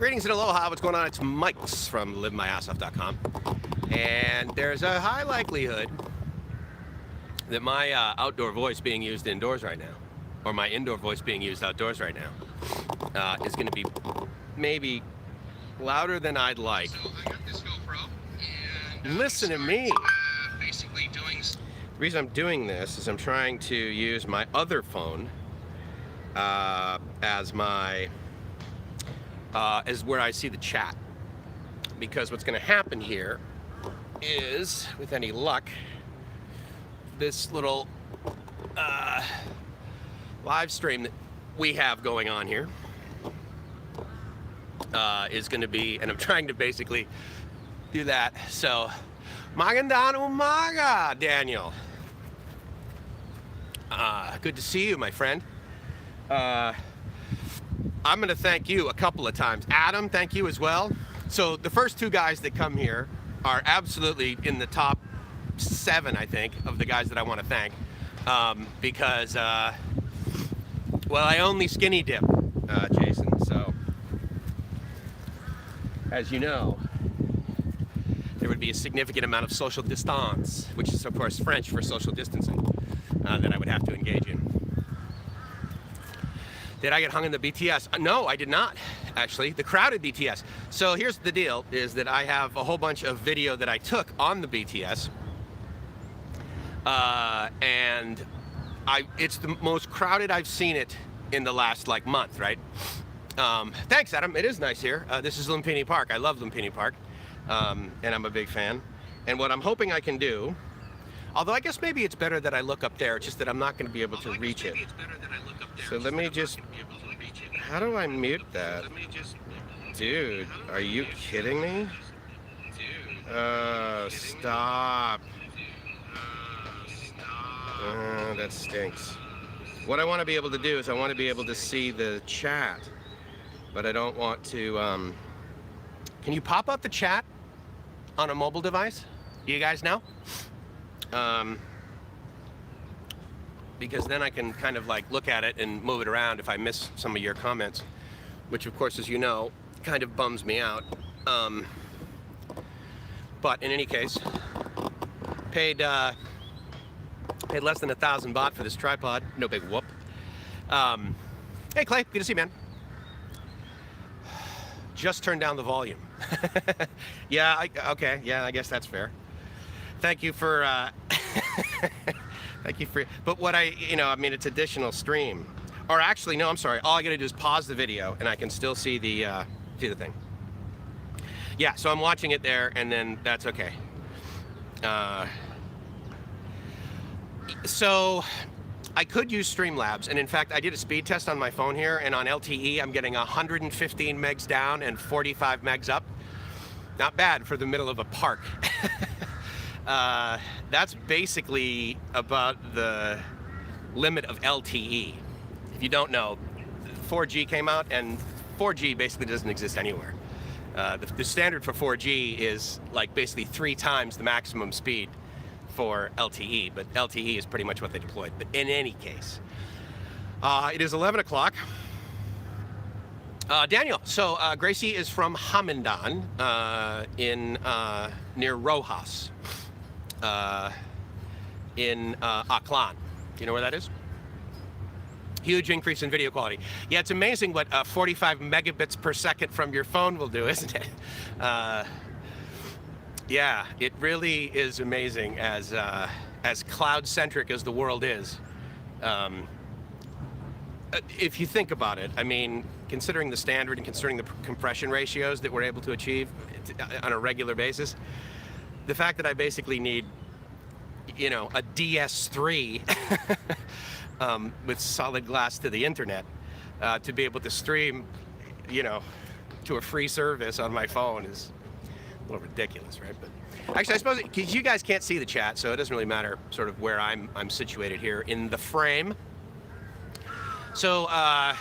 Greetings and aloha, what's going on? It's Mike's from livemyassoff.com. And there's a high likelihood that my outdoor voice being used indoors right now, or my indoor voice being used outdoors right now, is going to be maybe louder than I'd like. So I got this GoPro, and Listen to me. Basically doing. The reason I'm doing this is I'm trying to use my other phone as my as where I see the chat, because what's going to happen here is, with any luck, this little live stream that we have going on here is going to be, and I'm trying to basically do that. So, magandang umaga, Daniel. Good to see you, my friend. I'm going to thank you a couple of times. Adam, thank you as well. So the first two guys that come here are absolutely in the top 7, I think, of the guys that I want to thank. Because, well, I only skinny dip, Jason. So, as you know, there would be a significant amount of social distance, which is, of course, French for social distancing, that I would have to engage in. Did I get hung in the BTS? No, I did not, actually. The crowded BTS. So here's the deal, is that I have a whole bunch of video that I took on the BTS. And it's the most crowded I've seen it in the last, like, month, right? Thanks, Adam. It is nice here. This is Lumpini Park. I love Lumpini Park. And I'm a big fan. And what I'm hoping I can do, although I guess maybe it's better that I look up there, it's just that I'm not going to be able to reach it. So let me just, how do I mute that? Dude, are you kidding me? Stop. That stinks. What I want to be able to do is I want to be able to see the chat, but I don't want to, can you pop up the chat on a mobile device? You guys know? Because then I can kind of like look at it and move it around if I miss some of your comments, which of course, as you know, kind of bums me out. But in any case, paid less than 1,000 baht for this tripod. No big whoop. Hey Clay, good to see you, man. Just turn down the volume. Yeah, okay, yeah, I guess that's fair. Thank you for, thank you for, but what I mean, it's additional stream. Or actually, no, I'm sorry. All I gotta do is pause the video and I can still see the thing. Yeah, so I'm watching it there and then that's okay. So I could use Streamlabs, and in fact, I did a speed test on my phone here, and on LTE, I'm getting 115 megs down and 45 megs up. Not bad for the middle of a park. That's basically about the limit of LTE. If you don't know, 4G came out, and 4G basically doesn't exist anywhere. The standard for 4G is like basically 3 times the maximum speed for LTE, but LTE is pretty much what they deployed. But in any case, it is 11 o'clock. Daniel, so Gracie is from Hamandan in near Rojas in Aklan. Do you know where that is? Huge increase in video quality. Yeah, it's amazing what 45 megabits per second from your phone will do, isn't it? Yeah, it really is amazing as cloud-centric as the world is. If you think about it, I mean, considering the standard and considering the compression ratios that we're able to achieve on a regular basis, the fact that I basically need, you know, a DS3 with solid glass to the internet to be able to stream, you know, to a free service on my phone is a little ridiculous, right? But actually, I suppose because you guys can't see the chat, so it doesn't really matter sort of where I'm situated here in the frame. So, so I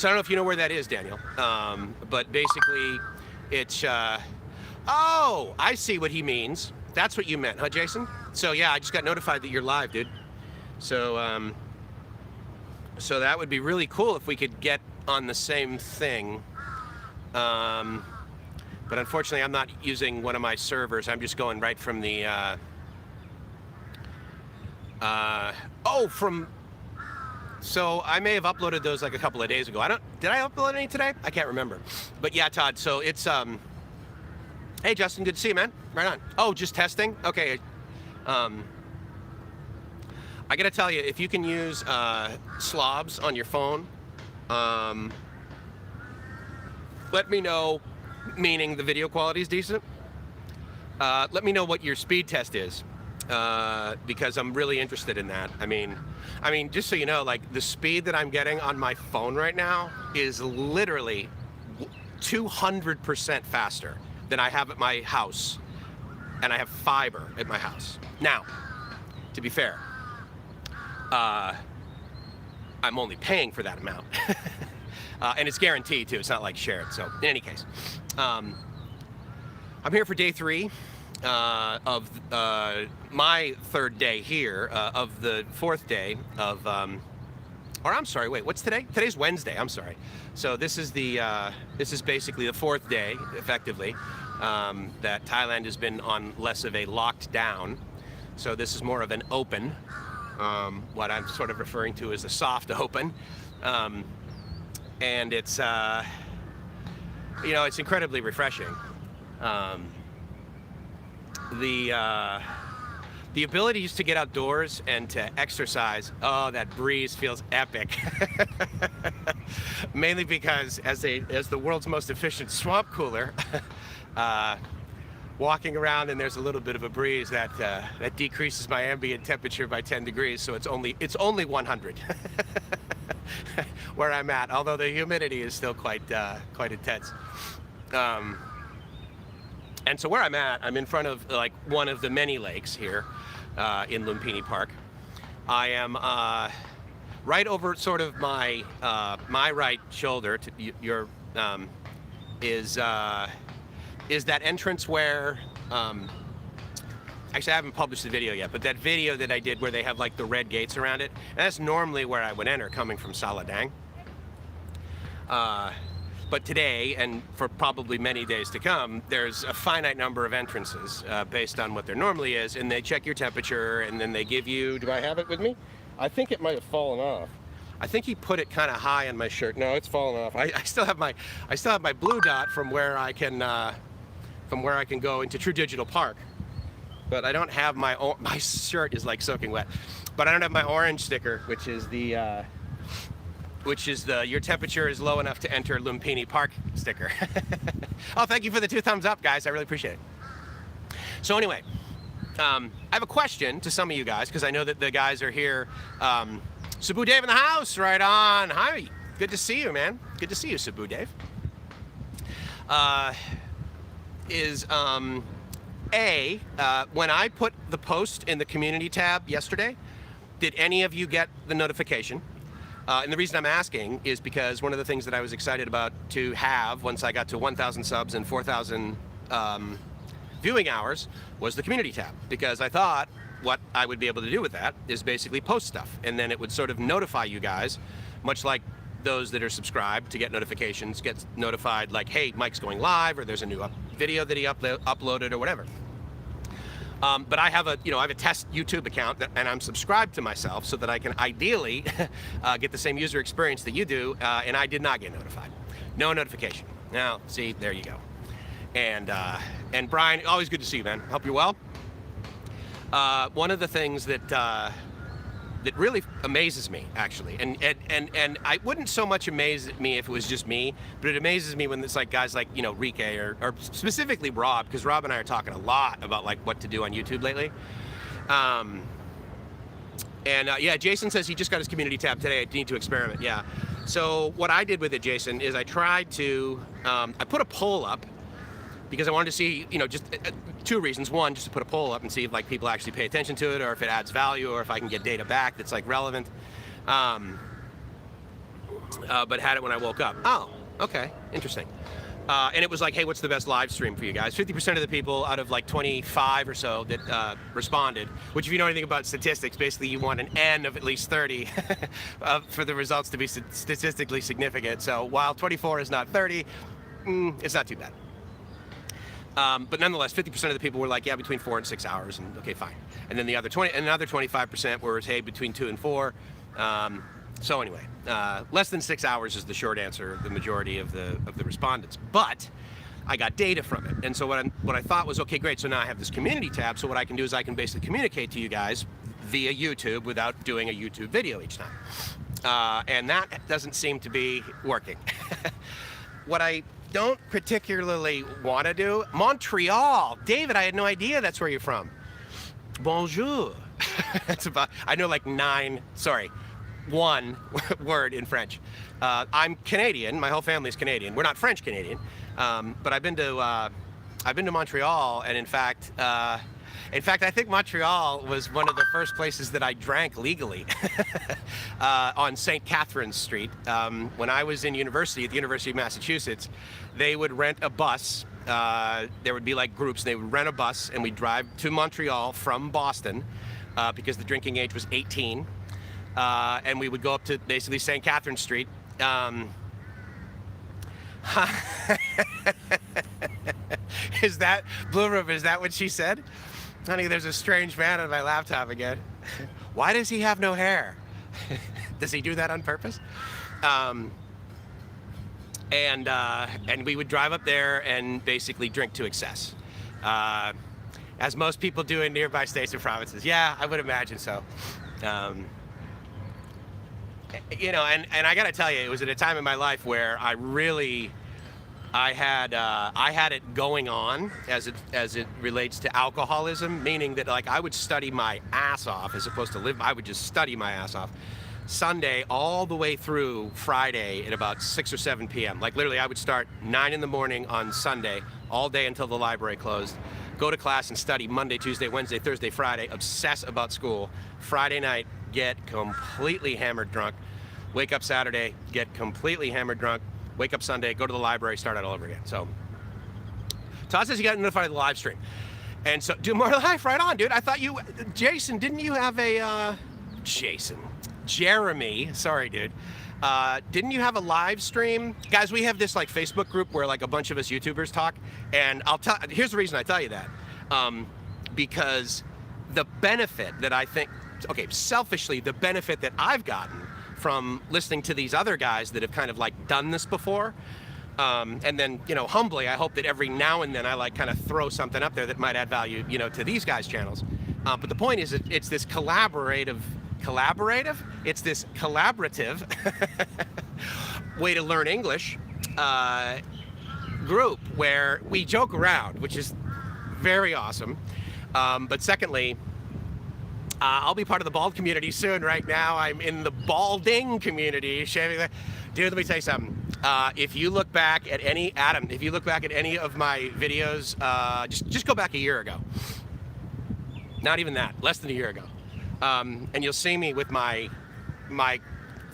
don't know if you know where that is, Daniel. But basically, it's oh, I see what he means. That's what you meant, huh, Jason? So yeah, I just got notified that you're live, dude. So so that would be really cool if we could get on the same thing But unfortunately, I'm not using one of my servers. I'm just going right from the. So I may have uploaded those like a couple of days ago. Did I upload any today? I can't remember. But yeah, Todd. So it's Hey, Justin. Good to see you, man. Right on. Oh, just testing. Okay. I gotta tell you, if you can use slobs on your phone, let me know. Meaning the video quality is decent. Let me know what your speed test is, because I'm really interested in that. I mean, just so you know, like the speed that I'm getting on my phone right now is literally 200% faster than I have at my house, and I have fiber at my house. Now, to be fair, I'm only paying for that amount. And it's guaranteed too. It's not like shared. So in any case, I'm here for day 3 of my 3rd day here of the 4th day of, or I'm sorry, wait, what's today? Today's Wednesday. I'm sorry. So this is basically the 4th day, effectively, that Thailand has been on less of a locked down. So this is more of an open, what I'm sort of referring to as a soft open. And it's, it's incredibly refreshing. The ability just to get outdoors and to exercise, oh, that breeze feels epic. Mainly because as the world's most efficient swamp cooler, walking around and there's a little bit of a breeze that decreases my ambient temperature by 10 degrees, so it's only 100. Where I'm at, although the humidity is still quite intense. And so where I'm at, I'm in front of like one of the many lakes here in Lumpini Park. I am right over sort of my right shoulder. Is that entrance where? Actually, I haven't published the video yet, but that video that I did where they have like the red gates around it, and that's normally where I would enter coming from Saladang. But today, and for probably many days to come, there's a finite number of entrances based on what there normally is, and they check your temperature, and then they give you, do I have it with me? I think it might have fallen off. I think he put it kind of high on my shirt. No, it's fallen off. I still have my blue dot from where I can go into True Digital Park. But I don't have my shirt is like soaking wet. But I don't have my orange sticker, which is the your temperature is low enough to enter Lumpini Park sticker. Oh, thank you for the 2 thumbs up, guys. I really appreciate it. So anyway, I have a question to some of you guys, because I know that the guys are here. Sabu Dave in the house, right on. Hi, good to see you, man. Good to see you, Sabu Dave. When I put the post in the community tab yesterday, did any of you get the notification? And the reason I'm asking is because one of the things that I was excited about to have once I got to 1,000 subs and 4,000 viewing hours was the community tab, because I thought what I would be able to do with that is basically post stuff, and then it would sort of notify you guys, much like those that are subscribed to get notifications, get notified like, hey, Mike's going live, or there's a new video that he uploaded or whatever. But I have a test YouTube account and I'm subscribed to myself so that I can ideally get the same user experience that you do, and I did not get notified. No notification. Now, see, there you go. And Brian, always good to see you, man. Hope you're well. One of the things that really amazes me, actually, and I wouldn't so much amaze me if it was just me, but it amazes me when it's like guys like, Rike or specifically Rob, because Rob and I are talking a lot about like what to do on YouTube lately. Yeah, Jason says he just got his community tab today. I need to experiment. Yeah. So what I did with it, Jason, is I tried to, I put a poll up because I wanted to see, just 2 reasons. One, just to put a poll up and see if like people actually pay attention to it, or if it adds value, or if I can get data back that's like relevant. But had it when I woke up. Oh, okay, interesting. And it was like, hey, what's the best live stream for you guys? 50% of the people out of like 25 or so that responded, which if you know anything about statistics, basically you want an N of at least 30 for the results to be statistically significant. So while 24 is not 30, it's not too bad. But nonetheless, 50% of the people were like, yeah, between 4 and 6 hours, and okay, fine. And then the other 25% were, hey, between 2 and 4. So anyway, less than 6 hours is the short answer. The majority of the respondents, but I got data from it, and so what I thought was, okay, great. So now I have this community tab. So what I can do is I can basically communicate to you guys via YouTube without doing a YouTube video each time, and that doesn't seem to be working. What I don't particularly want to do, Montreal. David, I had no idea that's where you're from. Bonjour. That's about, I know like one word in French. I'm Canadian. My whole family's Canadian. We're not French Canadian, but I've been to Montreal, and in fact, I think Montreal was one of the first places that I drank legally on St. Catherine's Street. When I was in university, at the University of Massachusetts, they would rent a bus. There would be like groups. They would rent a bus, and we'd drive to Montreal from Boston because the drinking age was 18. And we would go up to basically St. Catherine's Street. Is that, Blue Room, is that what she said? Honey, there's a strange man on my laptop again. Why does he have no hair? Does he do that on purpose? And we would drive up there and basically drink to excess. As most people do in nearby states and provinces. Yeah, I would imagine so. You know, and I gotta tell you, it was at a time in my life where I had it going on as it relates to alcoholism, meaning that like I would study my ass off as opposed to live. I would just study my ass off Sunday all the way through Friday at about 6 or 7 p.m. Like literally, I would start 9 in the morning on Sunday, all day until the library closed. Go to class and study Monday, Tuesday, Wednesday, Thursday, Friday. Obsess about school. Friday night, get completely hammered drunk. Wake up Saturday, get completely hammered drunk. Wake up Sunday, go to the library, start out all over again. So Todd says you got notified of the live stream. And so do more live, right on, dude. I thought you, Jason, didn't you have a, Jeremy, sorry, dude. Didn't you have a live stream? Guys, we have this like Facebook group where like a bunch of us YouTubers talk. And here's the reason I tell you that. Because the benefit that I think, okay, selfishly, the benefit that I've gotten from listening to these other guys that have kind of like done this before, and then, you know, humbly, I hope that every now and then I like kind of throw something up there that might add value, you know, to these guys' channels. But the point is, it's this collaborative, it's this collaborative way to learn English group where we joke around, which is very awesome. But secondly, I'll be part of the bald community soon. Right now, I'm in the balding community. Dude, let me tell you something. If you look back at any, Adam, if you look back at any of my videos, just go back a year ago. Not even that, less than a year ago. And you'll see me with my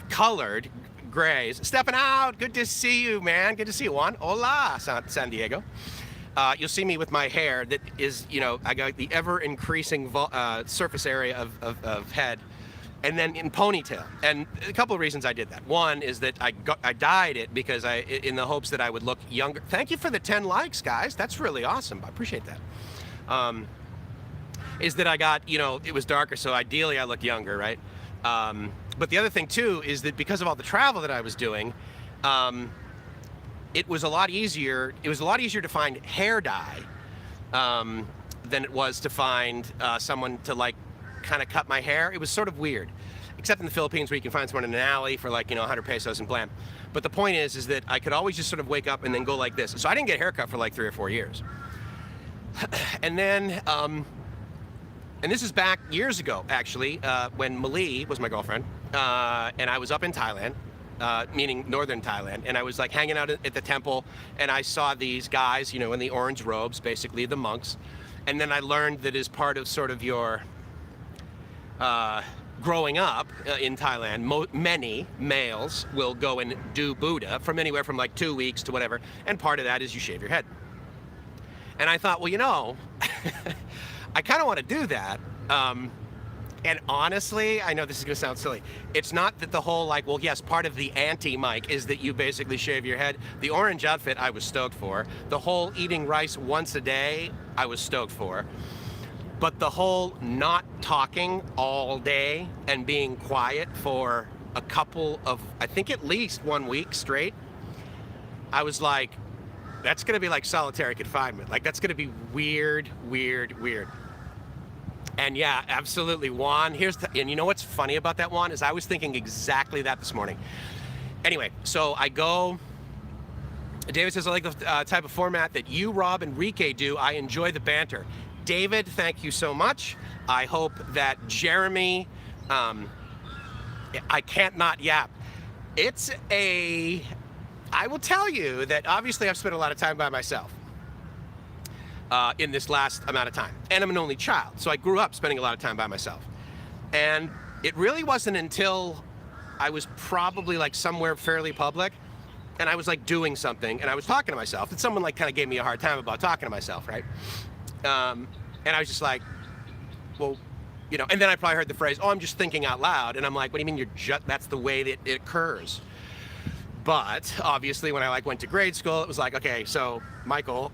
colored grays. Stepping out, good to see you, man. Good to see you, Juan. Hola, San Diego. You'll see me with my hair that is, you know, I got the ever-increasing surface area of head, and then in ponytail. And a couple of reasons I did that. One is that I dyed it because in the hopes that I would look younger. Thank you for the 10 likes, guys. That's really awesome. I appreciate that. Is that I got, you know, it was darker, so ideally I look younger, right? But the other thing too is that because of all the travel that I was doing, it was a lot easier. It was a lot easier to find hair dye than it was to find someone to like kind of cut my hair. It was sort of weird, except in the Philippines where you can find someone in an alley for like, you know, 100 pesos and blam. But the point is that I could always just sort of wake up and then go like this. So I didn't get a haircut for like 3 or 4 years. And then, and this is back years ago, actually, when Malie was my girlfriend, and I was up in Thailand. Meaning northern Thailand, and I was like hanging out at the temple, and I saw these guys, you know, in the orange robes, basically the monks. And then I learned that as part of sort of your growing up in Thailand, many males will go and do Buddha from anywhere from like 2 weeks to whatever, and part of that is you shave your head. And I thought, well, you know, I kind of want to do that. And honestly, I know this is gonna sound silly. It's not that the whole like, well, yes, part of the anti-Mike is that you basically shave your head. The orange outfit I was stoked for. The whole eating rice once a day, I was stoked for. But the whole not talking all day and being quiet for a couple of, I think at least 1 week straight, I was like, that's gonna be like solitary confinement. Like that's gonna be weird, weird, weird. And yeah, absolutely, Juan. And you know what's funny about that, Juan, is I was thinking exactly that this morning. Anyway, so I go. David says, I like the type of format that you, Rob, and Rike do. I enjoy the banter. David, thank you so much. I hope that Jeremy, I can't not yap. I will tell you that obviously I've spent a lot of time by myself. In this last amount of time. And I'm an only child, so I grew up spending a lot of time by myself. And it really wasn't until I was probably like somewhere fairly public and I was like doing something and I was talking to myself that someone like kind of gave me a hard time about talking to myself, right? And I was just like, well, you know, and then I probably heard the phrase, oh, I'm just thinking out loud. And I'm like, what do you mean that's the way that it occurs? But obviously when I like went to grade school, it was like, okay, so Michael,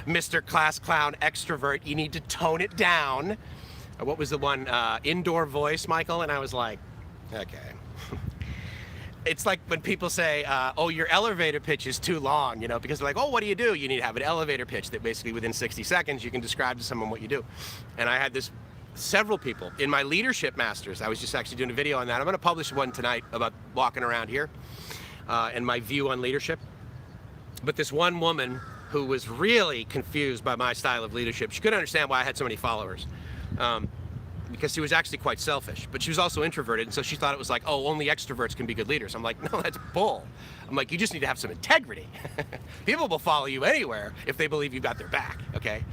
Mr. Class Clown Extrovert, you need to tone it down. What was the one, indoor voice, Michael? And I was like, okay. It's like when people say, oh, your elevator pitch is too long, you know, because they're like, oh, what do? You need to have an elevator pitch that basically within 60 seconds you can describe to someone what you do. And I had several people in my leadership masters. I was just actually doing a video on that. I'm going to publish one tonight about walking around here and my view on leadership. But this one woman who was really confused by my style of leadership, she couldn't understand why I had so many followers. Because she was actually quite selfish, but she was also introverted, and so she thought it was like, oh, only extroverts can be good leaders. I'm like, no, that's bull. I'm like, you just need to have some integrity. People will follow you anywhere if they believe you've got their back, okay?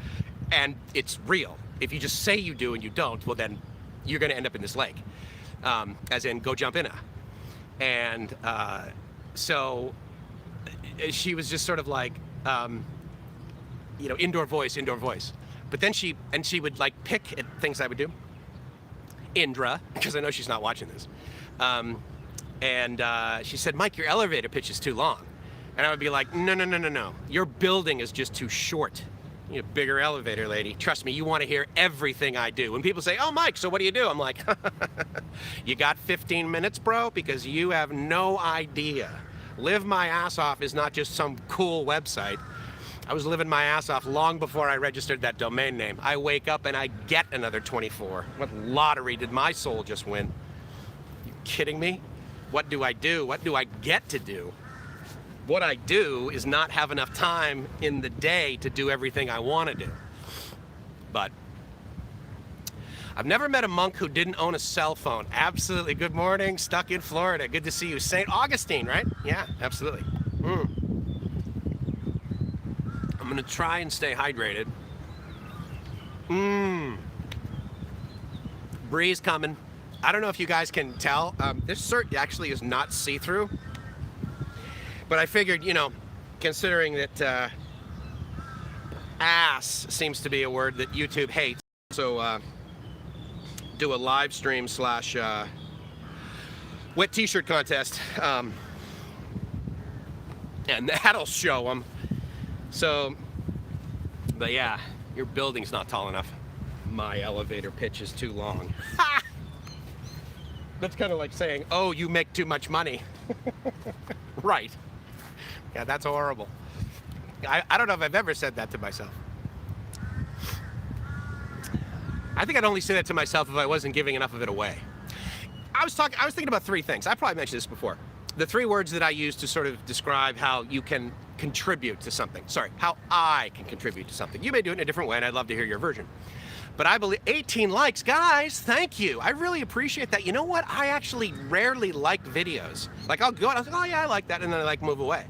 And it's real. If you just say you do and you don't, well then you're gonna end up in this lake. As in, go jump in a. And so she was just sort of like, you know, indoor voice. But then she would like pick at things I would do. Indra, because I know she's not watching this. And she said, Mike, your elevator pitch is too long. And I would be like, no. Your building is just too short. You need a bigger elevator, lady. Trust me, you want to hear everything I do. When people say, oh, Mike, so what do you do? I'm like, you got 15 minutes, bro? Because you have no idea. Live My Ass Off is not just some cool website. I was living my ass off long before I registered that domain name. I wake up and I get another 24. What lottery did my soul just win? You kidding me? What do I do? What do I get to do? What I do is not have enough time in the day to do everything I want to do. But I've never met a monk who didn't own a cell phone. Absolutely. Good morning. Stuck in Florida. Good to see you. St. Augustine, right? Yeah, absolutely. I'm gonna try and stay hydrated. Breeze coming. I don't know if you guys can tell. This shirt actually is not see-through. But I figured, you know, considering that ass seems to be a word that YouTube hates, so do a live stream slash wet t-shirt contest. And that'll show them. So, but yeah, your building's not tall enough. My elevator pitch is too long. Ha! That's kind of like saying, oh, you make too much money. Right. Yeah, that's horrible. I don't know if I've ever said that to myself. I think I'd only say that to myself if I wasn't giving enough of it away. I was thinking about three things. I probably mentioned this before. The three words that I use to sort of describe how you can contribute to something. Sorry, how I can contribute to something. You may do it in a different way, and I'd love to hear your version. But I believe 18 likes, guys, thank you. I really appreciate that. You know what? I actually rarely like videos. Like I'll go and I'll say, oh yeah, I like that, and then I like move away.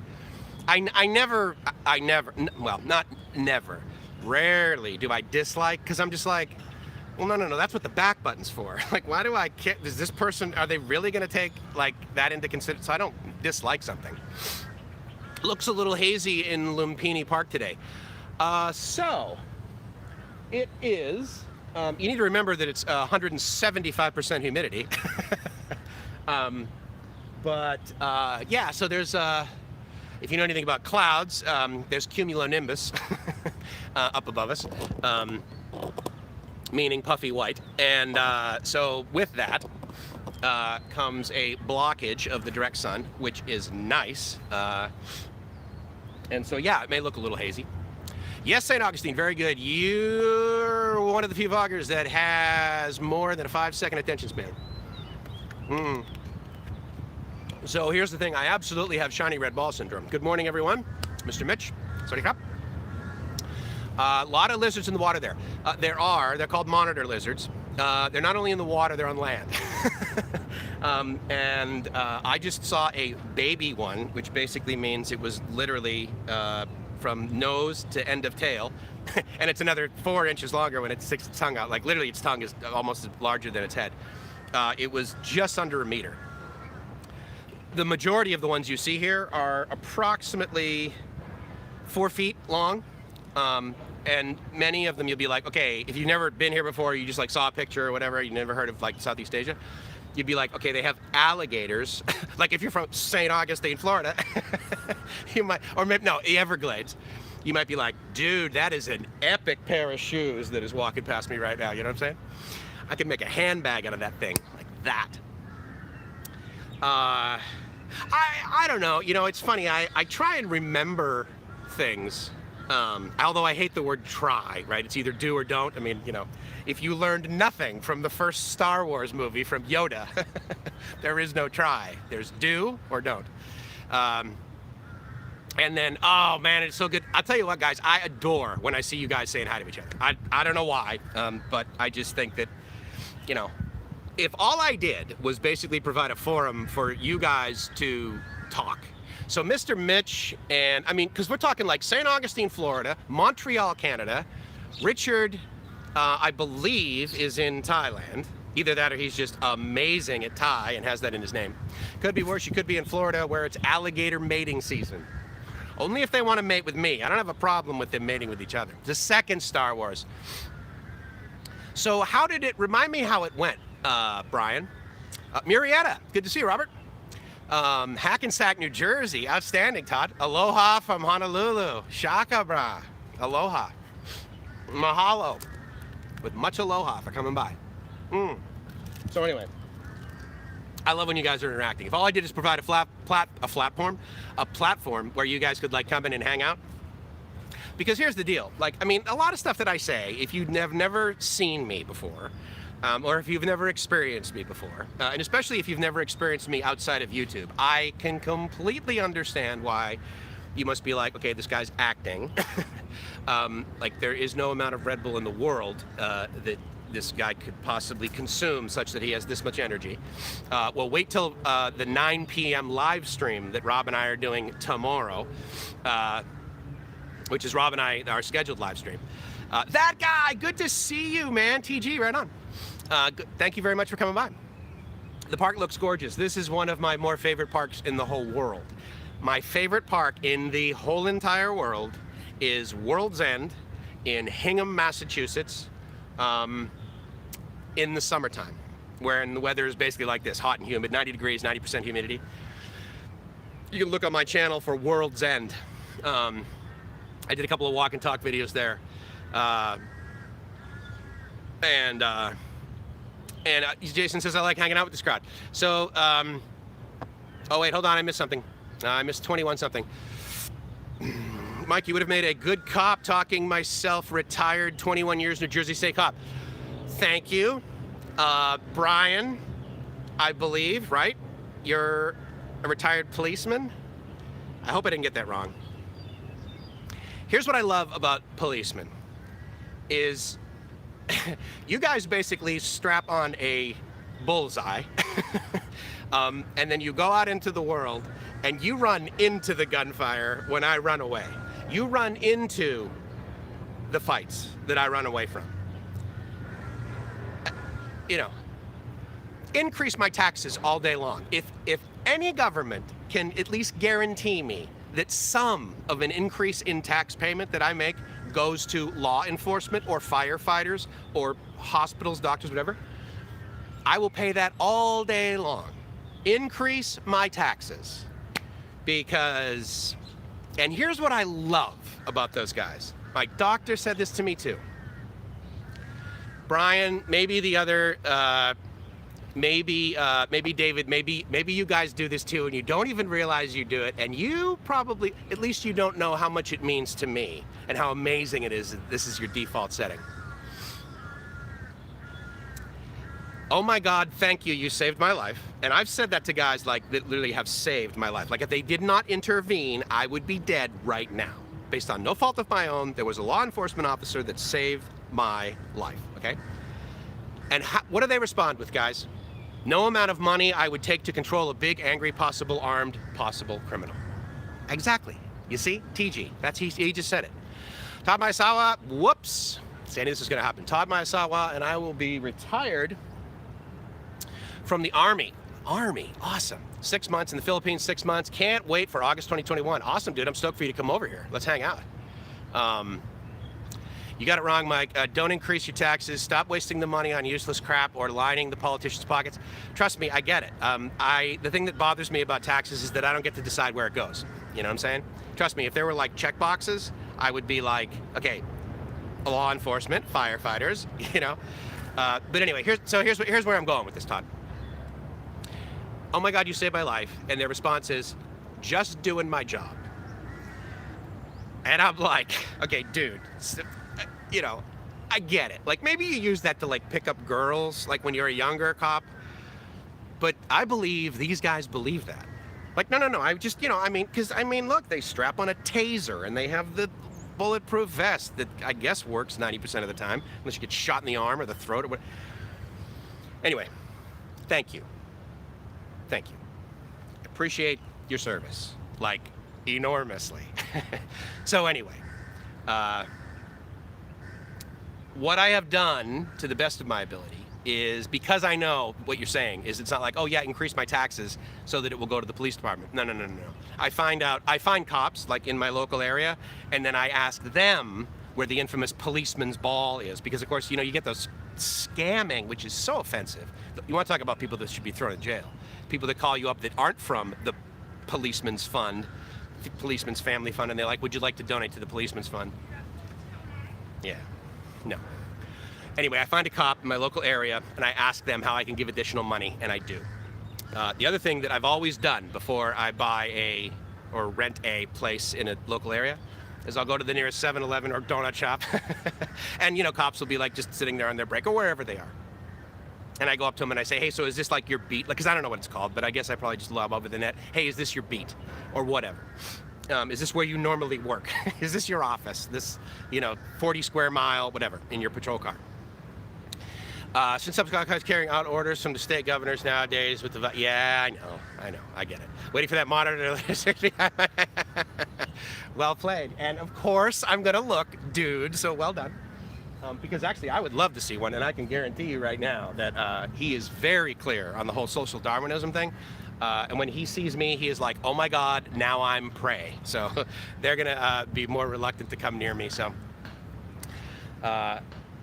I never, well, not never, rarely do I dislike, because I'm just like, well, no, that's what the back button's for. Like, why do I care? Is this person, are they really gonna take like that into consideration? So I don't dislike something. Looks a little hazy in Lumpini Park today. So, it is You need to remember that it's 175% humidity. Yeah, so there's, if you know anything about clouds, there's cumulonimbus up above us, meaning puffy white. And so with that comes a blockage of the direct sun, which is nice. And so, yeah, it may look a little hazy. Yes, St. Augustine, very good. You're one of the few vloggers that has more than a 5-second attention span. So here's the thing, I absolutely have shiny red ball syndrome. Good morning, everyone. Mr. Mitch, Sawadee krap. A lot of lizards in the water there. They're called monitor lizards. They're not only in the water, they're on land. I just saw a baby one, which basically means it was literally from nose to end of tail. And it's another 4 inches longer when it sticks its tongue out. Like literally its tongue is almost larger than its head. It was just under a meter. The majority of the ones you see here are approximately 4 feet long. And many of them you'll be like, okay, if you've never been here before, you just like saw a picture or whatever, you never heard of like Southeast Asia, you'd be like, okay, they have alligators. Like if you're from St. Augustine, Florida, you might, or maybe, no, the Everglades, you might be like, dude, that is an epic pair of shoes that is walking past me right now, you know what I'm saying? I could make a handbag out of that thing, like that. I don't know, you know, it's funny, I try and remember things. Although I hate the word try, right? It's either do or don't. I mean, you know, if you learned nothing from the first Star Wars movie from Yoda, there is no try. There's do or don't. And then, oh man, it's so good. I'll tell you what, guys, I adore when I see you guys saying hi to each other. I don't know why, but I just think that, you know, if all I did was basically provide a forum for you guys to talk. So Mr. Mitch and, I mean, because we're talking like St. Augustine, Florida, Montreal, Canada. Richard, I believe, is in Thailand. Either that or he's just amazing at Thai and has that in his name. Could be worse, you could be in Florida where it's alligator mating season. Only if they want to mate with me. I don't have a problem with them mating with each other. The second Star Wars. So how did it, remind me how it went, Brian. Murrieta, good to see you, Robert. Hackensack, New Jersey, outstanding, Todd. Aloha from Honolulu, shaka bra, aloha. Mahalo, with much aloha for coming by. So anyway, I love when you guys are interacting. If all I did is provide a platform where you guys could like come in and hang out. Because here's the deal, like, I mean, a lot of stuff that I say, if you've never seen me before, or if you've never experienced me before, and especially if you've never experienced me outside of YouTube, I can completely understand why you must be like, okay, this guy's acting. Like there is no amount of Red Bull in the world that this guy could possibly consume such that he has this much energy. Well, wait till the 9 p.m. live stream that Rob and I are doing tomorrow, which is Rob and I, our scheduled live stream. That guy, good to see you, man. TG, right on. Thank you very much for coming by. The park looks gorgeous. This is one of my more favorite parks in the whole world. My favorite park in the whole entire world is World's End in Hingham, Massachusetts, in the summertime, where the weather is basically like this, hot and humid, 90 degrees, 90% humidity. You can look on my channel for World's End. I did a couple of walk and talk videos there. Jason says, I like hanging out with this crowd. So, oh wait, hold on, I missed something. I missed 21 something. Mike, you would have made a good cop talking myself, retired 21 years New Jersey State cop. Thank you. Brian, I believe, right? You're a retired policeman? I hope I didn't get that wrong. Here's what I love about policemen is you guys basically strap on a bullseye and then you go out into the world and you run into the gunfire when I run away. You run into the fights that I run away from. You know, increase my taxes all day long. If any government can at least guarantee me that some of an increase in tax payment that I make goes to law enforcement or firefighters or hospitals, doctors, whatever, I will pay that all day long. Increase my taxes. Because, and here's what I love about those guys. My doctor said this to me too. Brian, maybe the other, maybe David, maybe you guys do this too, and you don't even realize you do it, and you probably, at least you don't know how much it means to me and how amazing it is that this is your default setting. Oh my God, thank you, you saved my life. And I've said that to guys like that literally have saved my life. Like if they did not intervene, I would be dead right now. Based on no fault of my own, there was a law enforcement officer that saved my life, okay? And what do they respond with, guys? No amount of money I would take to control a big, angry, possible, armed, possible criminal. Exactly. You see? TG. That's he just said it. Todd Maesawa, whoops. Saying this is going to happen. Todd Maesawa, and I will be retired from the Army. Army, awesome. 6 months in the Philippines, 6 months. Can't wait for August 2021. Awesome, dude. I'm stoked for you to come over here. Let's hang out. You got it wrong, Mike. Don't increase your taxes. Stop wasting the money on useless crap or lining the politicians' pockets. Trust me, I get it. The thing that bothers me about taxes is that I don't get to decide where it goes. You know what I'm saying? Trust me, if there were like check boxes, I would be like, okay, law enforcement, firefighters, you know. But anyway, here's where I'm going with this, Todd. Oh my God, you saved my life. And their response is, just doing my job. And I'm like, okay, dude, you know, I get it. Like maybe you use that to like pick up girls, like when you're a younger cop. But I believe these guys believe that. Like, no, I just, you know, I mean, because, I mean, look, they strap on a taser and they have the bulletproof vest that I guess works 90% of the time, unless you get shot in the arm or the throat or what. Anyway, thank you. Thank you. Appreciate your service, like, enormously. So anyway, what I have done to the best of my ability is, because I know what you're saying is, it's not like, oh yeah, increase my taxes so that it will go to the police department. No. I find cops like in my local area, and then I ask them where the infamous policeman's ball is, because of course, you know, you get those scamming, which is so offensive. You want to talk about people that should be thrown in jail. People that call you up that aren't from the policeman's fund, the policeman's family fund, and they're like, would you like to donate to the policeman's fund? Yeah, no. Anyway, I find a cop in my local area, and I ask them how I can give additional money, and I do. The other thing that I've always done before I buy or rent a place in a local area is I'll go to the nearest 7-Eleven or donut shop, and, you know, cops will be like just sitting there on their break or wherever they are. And I go up to them and I say, hey, so is this like your beat? Like, because I don't know what it's called, but I guess I probably just lob over the net. Hey, is this your beat? Or whatever. Is this where you normally work? Is this your office? This, you know, 40 square mile, whatever, in your patrol car. Since I'm carrying out orders from the state governors nowadays with the, yeah, I know, I get it. Waiting for that monitor. Well played. And of course, I'm gonna look, dude, so well done. Because actually, I would love to see one, and I can guarantee you right now that he is very clear on the whole social Darwinism thing. And when he sees me, he is like, oh my God, now I'm prey. So they're gonna be more reluctant to come near me, so.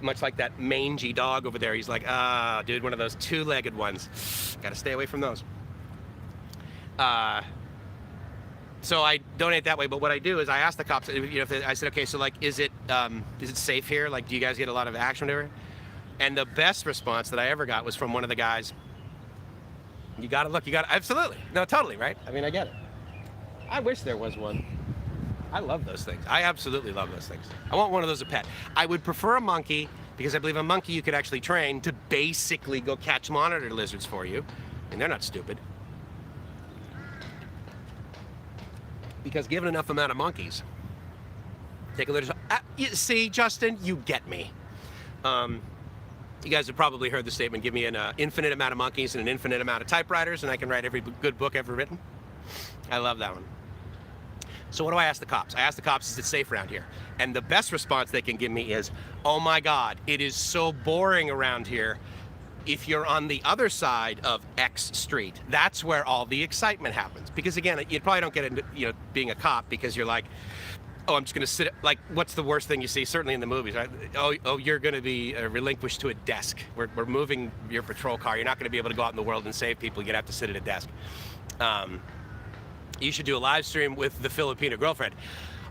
Much like that mangy dog over there, he's like, dude, one of those two-legged ones. Gotta stay away from those. So I donate that way, but what I do is I ask the cops, you know, I said, okay, so like, is it safe here? Like, do you guys get a lot of action over? And the best response that I ever got was from one of the guys. You gotta look, absolutely. No, totally, right? I mean, I get it. I wish there was one. I love those things. I absolutely love those things. I want one of those as a pet. I would prefer a monkey, because I believe a monkey you could actually train to basically go catch monitor lizards for you. And they're not stupid. Because given enough amount of monkeys, take a little. You see, Justin, you get me. You guys have probably heard the statement, give me an infinite amount of monkeys and an infinite amount of typewriters, and I can write every good book ever written. I love that one. So what do I ask the cops? I ask the cops, is it safe around here? And the best response they can give me is, oh my God, it is so boring around here. If you're on the other side of X street, that's where all the excitement happens. Because again, you probably don't get into, you know, being a cop, because you're like, oh, I'm just going to sit, like, what's the worst thing you see, certainly in the movies, right? Oh, you're going to be relinquished to a desk. We're moving your patrol car. You're not going to be able to go out in the world and save people. You're going to have to sit at a desk. You should do a live stream with the Filipino girlfriend.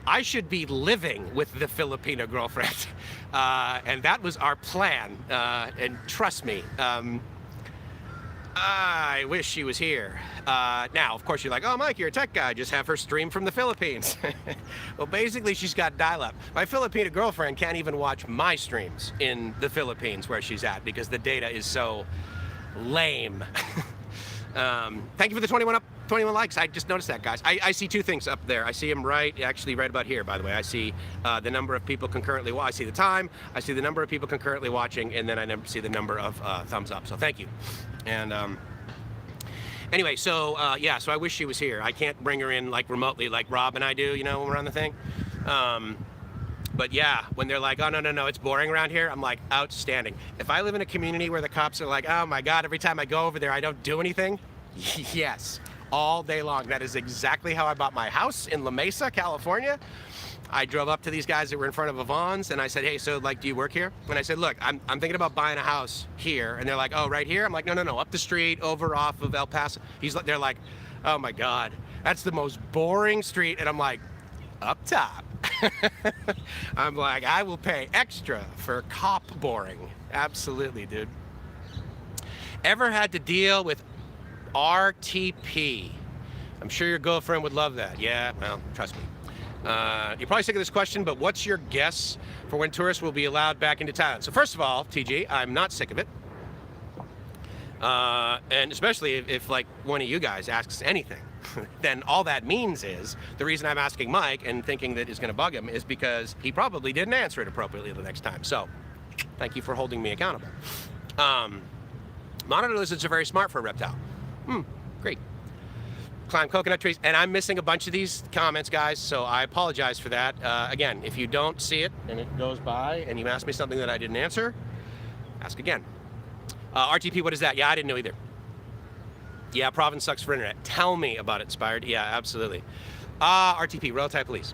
I should be living with the Filipino girlfriend. And that was our plan. And trust me, I wish she was here. Now, of course, you're like, oh, Mike, you're a tech guy. Just have her stream from the Philippines. Well, basically, she's got dial-up. My Filipino girlfriend can't even watch my streams in the Philippines where she's at because the data is so lame. Thank you for the 21 likes. I just noticed that, guys. I see two things up there. I see them actually right about here, by the way. I see the number of people concurrently I see the time, I see the number of people concurrently watching, and then I see the number of thumbs up. So thank you. And anyway, so yeah, so I wish she was here. I can't bring her in like remotely like Rob and I do, you know, when we're on the thing. But yeah, when they're like, oh, no, it's boring around here, I'm like, outstanding. If I live in a community where the cops are like, oh my God, every time I go over there, I don't do anything, yes, all day long. That is exactly how I bought my house in La Mesa, California. I drove up to these guys that were in front of Avon's and I said, hey, so like, do you work here? And I said, look, I'm thinking about buying a house here. And they're like, oh, right here? I'm like, no, up the street, over off of El Paso. They're like, oh my God, that's the most boring street. And I'm like, up top. I'm like, I will pay extra for cop boring. Absolutely, dude. Ever had to deal with RTP? I'm sure your girlfriend would love that. Yeah, well, trust me. You're probably sick of this question, but what's your guess for when tourists will be allowed back into Thailand? So first of all, TG, I'm not sick of it. And especially if like one of you guys asks anything, then all that means is the reason I'm asking Mike and thinking that it's going to bug him is because he probably didn't answer it appropriately the next time. So thank you for holding me accountable. Monitor lizards are very smart for a reptile. Great. Climb coconut trees. And I'm missing a bunch of these comments, guys, so I apologize for that. Again, if you don't see it and it goes by and you ask me something that I didn't answer, ask again. RTP, what is that? Yeah, I didn't know either. Yeah, Province sucks for internet. Tell me about it, Inspired. Yeah, absolutely. RTP, Royal Thai Police.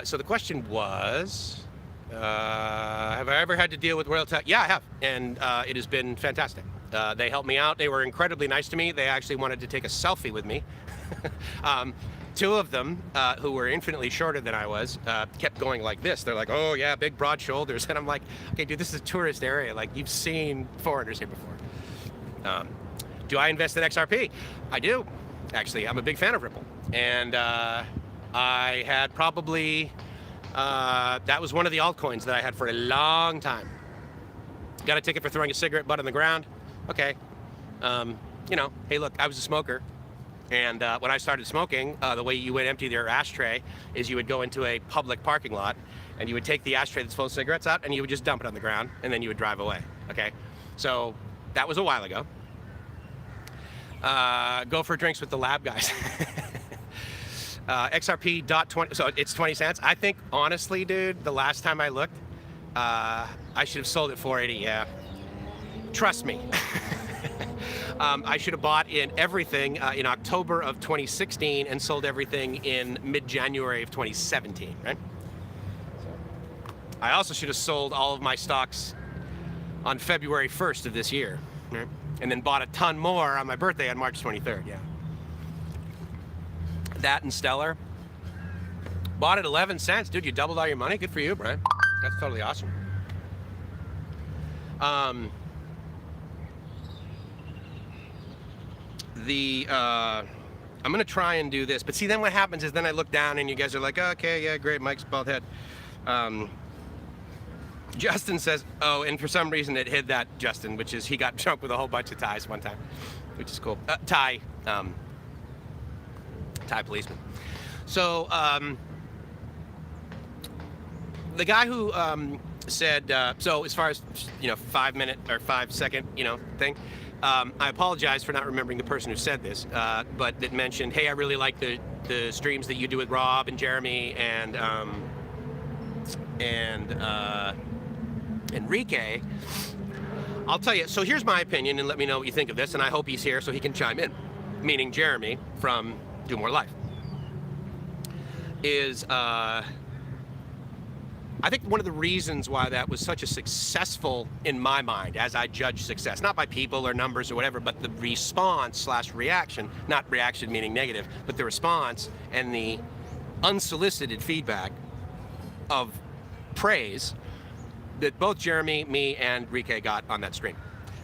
So the question was, have I ever had to deal with Royal Thai? Yeah, I have, and it has been fantastic. They helped me out. They were incredibly nice to me. They actually wanted to take a selfie with me. Two of them, who were infinitely shorter than I was, kept going like this. They're like, oh yeah, big broad shoulders. And I'm like, okay, dude, this is a tourist area. Like, you've seen foreigners here before. Do I invest in XRP? I do, actually. I'm a big fan of Ripple. And I had probably, that was one of the altcoins that I had for a long time. Got a ticket for throwing a cigarette butt on the ground. Okay. You know, hey, look, I was a smoker. And when I started smoking, the way you would empty their ashtray is you would go into a public parking lot and you would take the ashtray that's full of cigarettes out and you would just dump it on the ground and then you would drive away. Okay. So that was a while ago. Go for drinks with the lab guys. XRP.20, so it's 20 cents. I think, honestly, dude, the last time I looked, I should have sold it for 80, yeah. Trust me. I should have bought in everything in October of 2016 and sold everything in mid-January of 2017, right? I also should have sold all of my stocks on February 1st of this year, right? And then bought a ton more on my birthday on March 23rd, yeah. That and Stellar. Bought at 11 cents. Dude, you doubled all your money. Good for you, Brian. That's totally awesome. I'm gonna try and do this, but see, then what happens is then I look down and you guys are like, oh, okay, yeah, great, Mike's bald head. Justin says, oh, and for some reason it hid that, Justin, which is he got drunk with a whole bunch of Thais one time, which is cool. Thai policeman. So the guy who said, so as far as, you know, 5 minute or 5 second, you know, thing, I apologize for not remembering the person who said this, but that mentioned, hey, I really like the streams that you do with Rob and Jeremy and Enrique. I'll tell you, so here's my opinion, and let me know what you think of this, and I hope he's here so he can chime in, meaning Jeremy from Do More Life. is I think one of the reasons why that was such a successful, in my mind, as I judge success, not by people or numbers or whatever, but the response / reaction, not reaction meaning negative, but the response and the unsolicited feedback of praise that both Jeremy, me, and Rike got on that stream,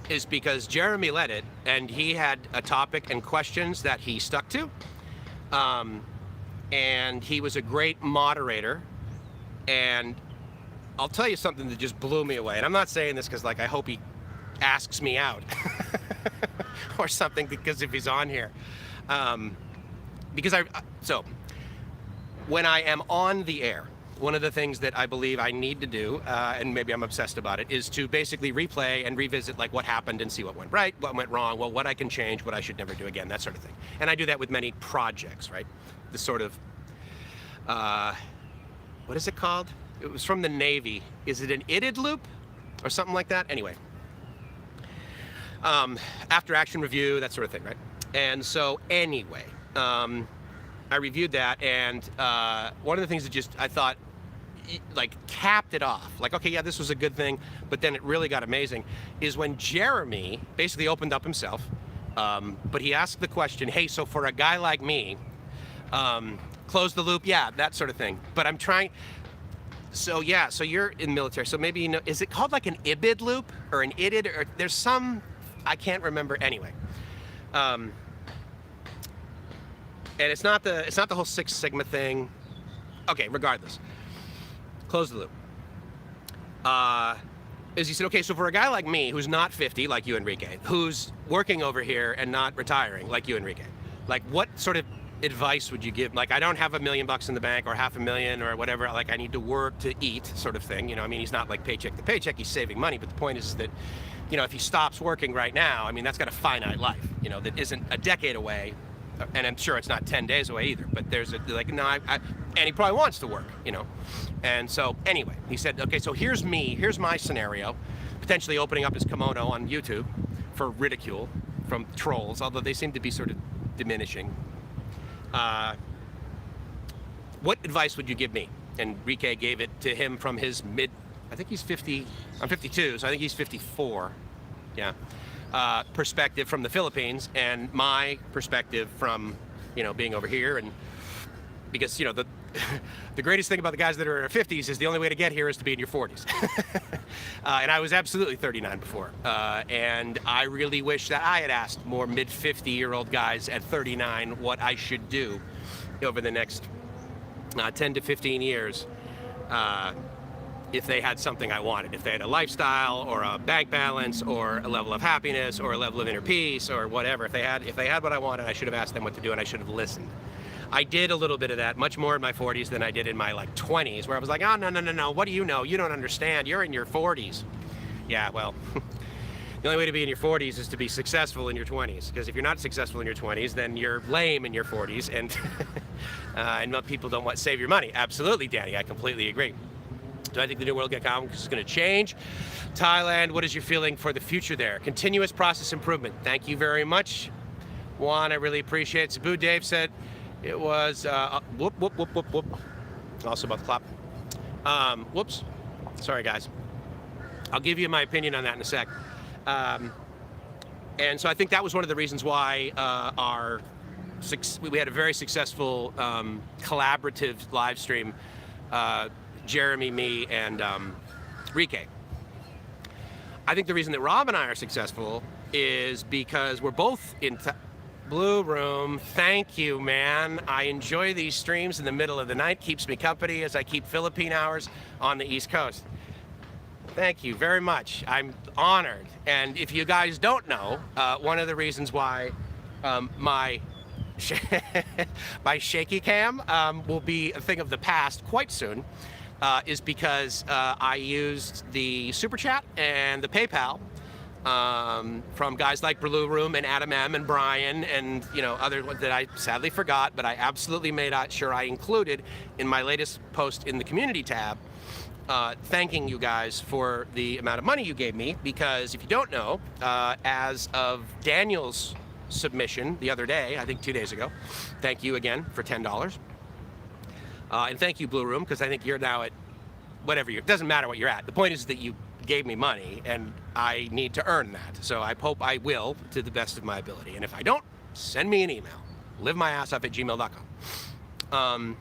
is because Jeremy led it, and he had a topic and questions that he stuck to, and he was a great moderator. And I'll tell you something that just blew me away. And I'm not saying this because, like, I hope he asks me out or something, because if he's on here. So when I am on the air, one of the things that I believe I need to do, and maybe I'm obsessed about it, is to basically replay and revisit, like, what happened and see what went right, what went wrong, well, what I can change, what I should never do again, that sort of thing. And I do that with many projects, right? This sort of, what is it called? It was from the Navy. Is it an IDID loop or something like that? Anyway, after action review, that sort of thing, right? And so anyway, I reviewed that, and one of the things that just, I thought, like, capped it off, like, okay, yeah, this was a good thing, but then it really got amazing, is when Jeremy basically opened up himself, but he asked the question, hey, so for a guy like me, close the loop, yeah, that sort of thing. But I'm trying, so yeah, so you're in military, so maybe you know, is it called like an IBID loop or an IDID, or there's some, I can't remember anyway. And it's not the whole Six Sigma thing. Okay, regardless, close the loop. Is he said, okay, so for a guy like me who's not 50 like you, Enrique, who's working over here and not retiring like you, Enrique, like, what sort of advice would you give? Like, I don't have $1 million in the bank or $500,000 or whatever, like, I need to work to eat, sort of thing, you know. I mean, he's not like paycheck to paycheck, he's saving money, but the point is that, you know, if he stops working right now, I mean, that's got a finite life, you know, that isn't a decade away, and I'm sure it's not 10 days away either, but there's a, like, no, and he probably wants to work, you know. And so anyway, he said, okay, so here's my scenario, potentially opening up his kimono on YouTube for ridicule from trolls, although they seem to be sort of diminishing. What advice would you give me? And Rike gave it to him from his I think he's 50, I'm 52, so I think he's 54, yeah, perspective from the Philippines, and my perspective from, you know, being over here. And because, you know, the greatest thing about the guys that are in their 50s is the only way to get here is to be in your 40s. And I was absolutely 39 before. And I really wish that I had asked more mid-50-year-old guys at 39 what I should do over the next 10 to 15 years if they had something I wanted. If they had a lifestyle or a bank balance or a level of happiness or a level of inner peace or whatever. If they had what I wanted, I should have asked them what to do, and I should have listened. I did a little bit of that, much more in my 40s than I did in my, like, 20s, where I was like, oh, no, what do you know? You don't understand. You're in your 40s. Yeah, well, the only way to be in your 40s is to be successful in your 20s, because if you're not successful in your 20s, then you're lame in your 40s, and and people don't want to save your money. Absolutely, Danny, I completely agree. Do I think the New World Economics is going to change? Thailand, what is your feeling for the future there? Continuous process improvement. Thank you very much, Juan. I really appreciate it. Sabu Dave said, it was, whoop. Also about the clap. Whoops. Sorry, guys. I'll give you my opinion on that in a sec. And so I think that was one of the reasons why we had a very successful collaborative live stream, Jeremy, me, and Rike. I think the reason that Rob and I are successful is because we're both in Blue Room. Thank you, man. I enjoy these streams in the middle of the night. Keeps me company as I keep Philippine hours on the East Coast. Thank you very much. I'm honored. And if you guys don't know, one of the reasons why my shaky cam will be a thing of the past quite soon is because I used the Super Chat and the PayPal from guys like Blue Room and Adam M and Brian and, you know, other ones that I sadly forgot, but I absolutely made sure I included in my latest post in the community tab, thanking you guys for the amount of money you gave me, because if you don't know, as of Daniel's submission the other day, I think 2 days ago, thank you again for $10. And thank you, Blue Room, because I think you're now at whatever it doesn't matter what you're at. The point is that you gave me money, and I need to earn that. So I hope I will to the best of my ability. And if I don't, send me an email. livemyassoff@gmail.com.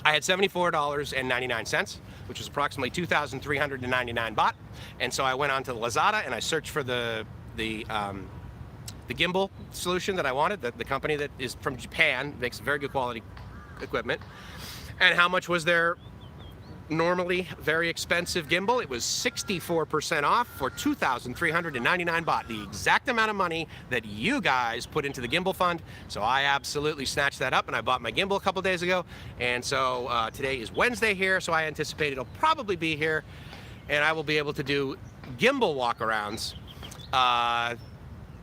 I had $74.99, which was approximately 2,399 baht. And so I went on to Lazada and I searched for the gimbal solution that I wanted, the company that is from Japan, makes very good quality equipment. And how much was their normally very expensive gimbal? It was 64% off for 2,399 baht, the exact amount of money that you guys put into the gimbal fund. So I absolutely snatched that up, and I bought my gimbal a couple days ago. And so today is Wednesday here, so I anticipate it'll probably be here, and I will be able to do gimbal walkarounds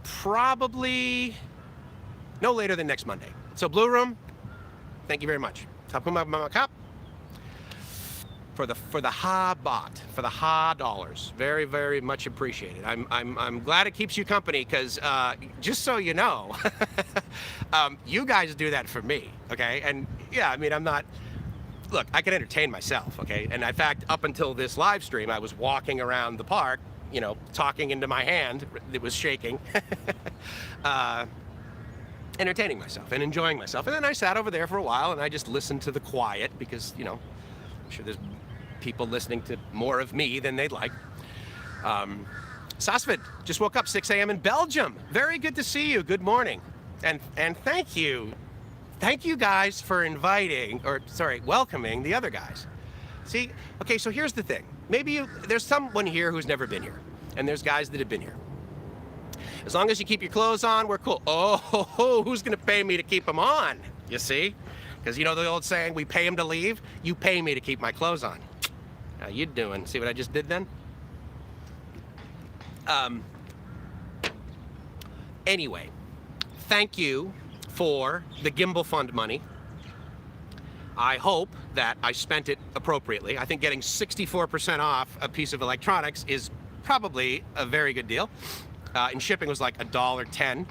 probably no later than next Monday. So Blue Room, thank you very much. For the ha baht, for the ha dollars, very, very much appreciated. I'm glad it keeps you company, because just so you know, you guys do that for me, okay? And yeah, I mean, look, I can entertain myself, okay? And in fact, up until this live stream, I was walking around the park, you know, talking into my hand that was shaking, entertaining myself and enjoying myself. And then I sat over there for a while and I just listened to the quiet, because, you know, I'm sure there's people listening to more of me than they'd like. Sasvid just woke up 6 a.m. in Belgium. Very good to see you. Good morning. And thank you. Thank you guys for welcoming the other guys. See, okay, so here's the thing. Maybe there's someone here who's never been here, and there's guys that have been here. As long as you keep your clothes on, we're cool. Oh, who's gonna pay me to keep them on? You see? Because you know the old saying, we pay them to leave? You pay me to keep my clothes on. How you doing? See what I just did then? Anyway, thank you for the gimbal fund money. I hope that I spent it appropriately. I think getting 64% off a piece of electronics is probably a very good deal. And shipping was like $1.10,